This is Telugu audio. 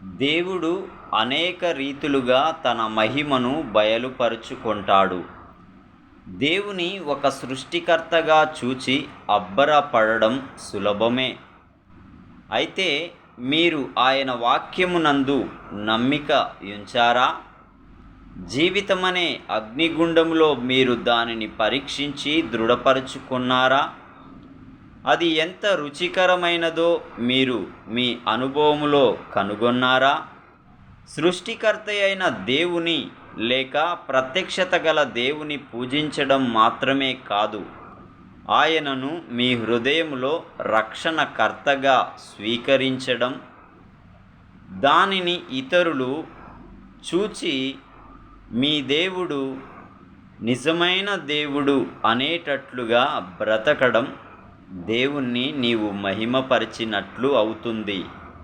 దేవుడు అనేక రీతులుగా తన మహిమను బయలుపరుచుకుంటాడు. దేవుని ఒక సృష్టికర్తగా చూచి అబ్బరపడడం సులభమే. అయితే మీరు ఆయన వాక్యమునందు నమ్మిక ఉంచారా? జీవితమనే అగ్నిగుండంలో మీరు దానిని పరీక్షించి దృఢపరుచుకున్నారా? అది ఎంత రుచికరమైనదో మీరు మీ అనుభవములో కనుగొన్నారా? సృష్టికర్త అయిన దేవుని లేక ప్రత్యక్షత గల దేవుని పూజించడం మాత్రమే కాదు, ఆయనను మీ హృదయములో రక్షణకర్తగా స్వీకరించడం, దానిని ఇతరులు చూచి మీ దేవుడు నిజమైన దేవుడు అనేటట్లుగా బ్రతకడం దేవుణ్ణి నీవు మహిమపరిచినట్లు అవుతుంది.